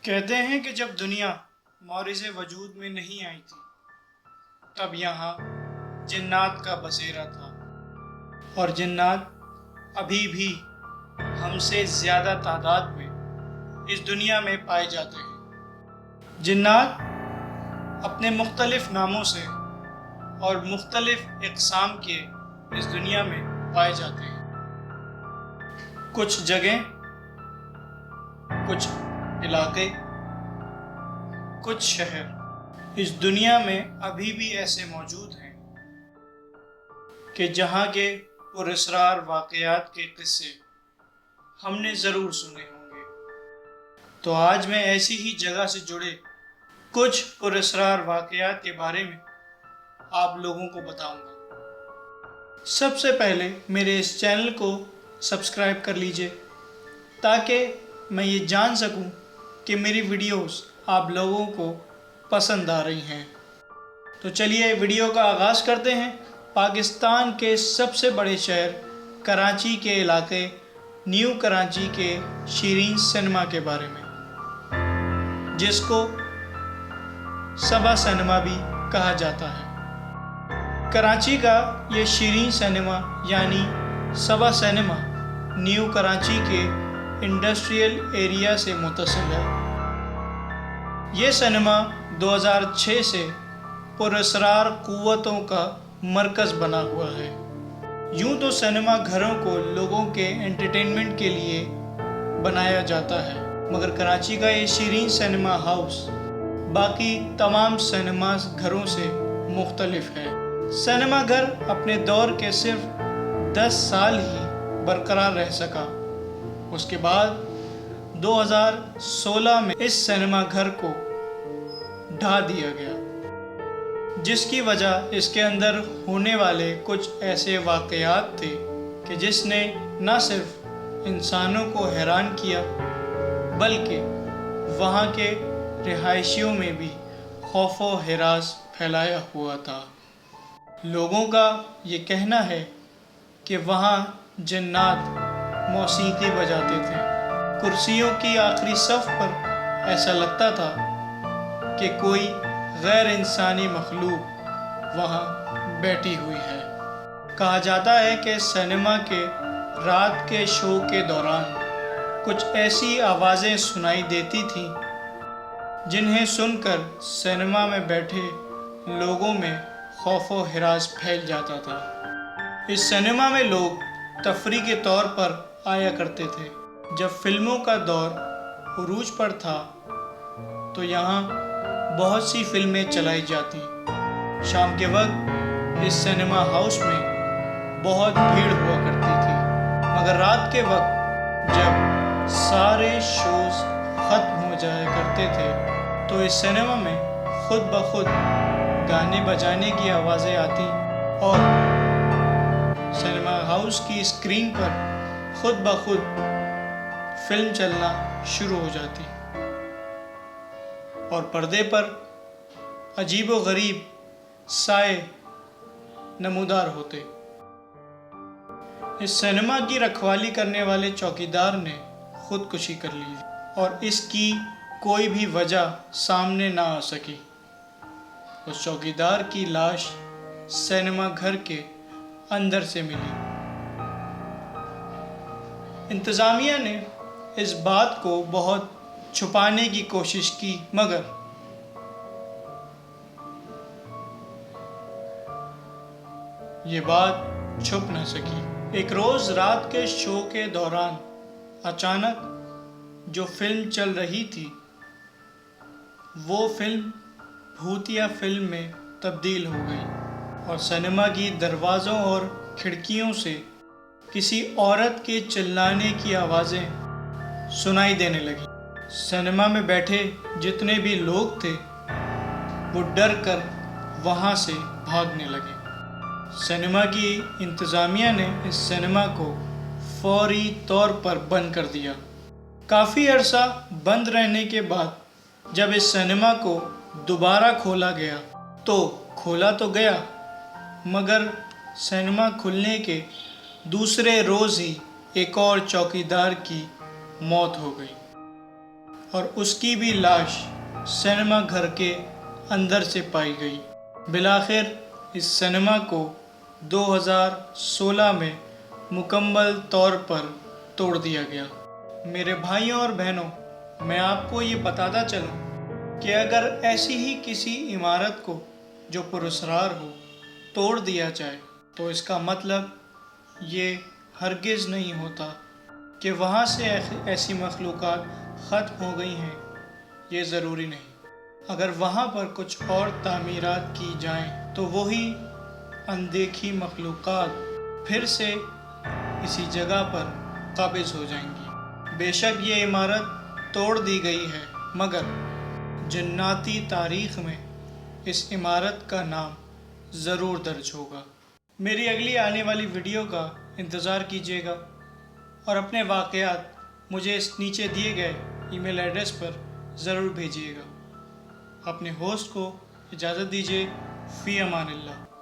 کہتے ہیں کہ جب دنیا مورث وجود میں نہیں آئی تھی تب یہاں جنات کا بسیرا تھا، اور جنات ابھی بھی ہم سے زیادہ تعداد میں اس دنیا میں پائے جاتے ہیں۔ جنات اپنے مختلف ناموں سے اور مختلف اقسام کے اس دنیا میں پائے جاتے ہیں۔ کچھ جگہیں، کچھ علاقے، کچھ شہر اس دنیا میں ابھی بھی ایسے موجود ہیں کہ جہاں کے پراسرار واقعات کے قصے ہم نے ضرور سنے ہوں گے۔ تو آج میں ایسی ہی جگہ سے جڑے کچھ پراسرار واقعات کے بارے میں آپ لوگوں کو بتاؤں گا۔ سب سے پہلے میرے اس چینل کو سبسکرائب کر لیجئے تاکہ میں یہ جان سکوں کہ میری ویڈیوز آپ لوگوں کو پسند آ رہی ہیں۔ تو چلیے ویڈیو کا آغاز کرتے ہیں پاکستان کے سب سے بڑے شہر کراچی کے علاقے نیو کراچی کے شیریں سینما کے بارے میں، جس کو صبا سینما بھی کہا جاتا ہے۔ کراچی کا یہ شیریں سینما یعنی صبا سینما نیو کراچی کے انڈسٹریل ایریا سے متصل ہے۔ یہ سینما 2006 سے پراسرار قوتوں کا مرکز بنا ہوا ہے۔ یوں تو سینما گھروں کو لوگوں کے انٹرٹینمنٹ کے لیے بنایا جاتا ہے، مگر کراچی کا یہ شیریں سینما ہاؤس باقی تمام سینما گھروں سے مختلف ہے۔ سینما گھر اپنے دور کے صرف 10 سال ہی برقرار رہ سکا۔ اس کے بعد 2016 میں اس سینما گھر کو ڈھا دیا گیا، جس کی وجہ اس کے اندر ہونے والے کچھ ایسے واقعات تھے کہ جس نے نہ صرف انسانوں کو حیران کیا بلکہ وہاں کے رہائشیوں میں بھی خوف و ہراس پھیلایا ہوا تھا۔ لوگوں کا یہ کہنا ہے کہ وہاں جنات موسیقی بجاتے تھے۔ کرسیوں کی آخری صف پر ایسا لگتا تھا کہ کوئی غیر انسانی مخلوق وہاں بیٹھی ہوئی ہے۔ کہا جاتا ہے کہ سینما کے رات کے شو کے دوران کچھ ایسی آوازیں سنائی دیتی تھیں جنہیں سن کر سینما میں بیٹھے لوگوں میں خوف و ہراس پھیل جاتا تھا۔ اس سینما میں لوگ تفریح کے طور پر آیا کرتے تھے۔ جب فلموں کا دور عروج پر تھا تو یہاں بہت سی فلمیں چلائی جاتی۔ شام کے وقت اس سینما ہاؤس میں بہت بھیڑ ہوا کرتی تھی، مگر رات کے وقت جب سارے شوز ختم ہو جایا کرتے تھے تو اس سینما میں خود بخود گانے بجانے کی آوازیں آتی اور سینما ہاؤس کی اسکرین پر خود بخود فلم چلنا شروع ہو جاتی اور پردے پر عجیب و غریب سائے نمودار ہوتے۔ اس سینما کی رکھوالی کرنے والے چوکیدار نے خودکشی کر لی اور اس کی کوئی بھی وجہ سامنے نہ آ سکی۔ اس چوکیدار کی لاش سینما گھر کے اندر سے ملی۔ انتظامیہ نے اس بات کو بہت چھپانے کی کوشش کی مگر یہ بات چھپ نہ سکی۔ ایک روز رات کے شو کے دوران اچانک جو فلم چل رہی تھی وہ فلم بھوتیا فلم میں تبدیل ہو گئی اور سینما کی دروازوں اور کھڑکیوں سے کسی عورت کے چلانے کی آوازیں سنائی دینے لگیں۔ سینما میں بیٹھے جتنے بھی لوگ تھے وہ ڈر کر وہاں سے بھاگنے لگے۔ سینما کی انتظامیہ نے اس سینما کو فوری طور پر بند کر دیا۔ کافی عرصہ بند رہنے کے بعد جب اس سینما کو دوبارہ کھولا گیا تو کھولا تو گیا مگر سینما کھلنے کے دوسرے روز ہی ایک اور چوکیدار کی موت ہو گئی۔ اور اس کی بھی لاش سینما گھر کے اندر سے پائی گئی۔ بالآخر اس سینما کو 2016 میں مکمل طور پر توڑ دیا گیا۔ میرے بھائیوں اور بہنوں، میں آپ کو یہ بتاتا چلوں کہ اگر ایسی ہی کسی عمارت کو جو پراسرار ہو توڑ دیا جائے تو اس کا مطلب یہ ہرگز نہیں ہوتا کہ وہاں سے ایسی مخلوقات ختم ہو گئی ہیں۔ یہ ضروری نہیں۔ اگر وہاں پر کچھ اور تعمیرات کی جائیں تو وہی اندیکھی مخلوقات پھر سے اسی جگہ پر قابض ہو جائیں گی۔ بے شک یہ عمارت توڑ دی گئی ہے، مگر جناتی تاریخ میں اس عمارت کا نام ضرور درج ہوگا۔ میری اگلی آنے والی ویڈیو کا انتظار کیجیے گا اور اپنے واقعات مجھے اس نیچے دیے گئے ای میل ایڈریس پر ضرور بھیجیے گا۔ اپنے ہوسٹ کو اجازت دیجیے۔ فی امان اللہ۔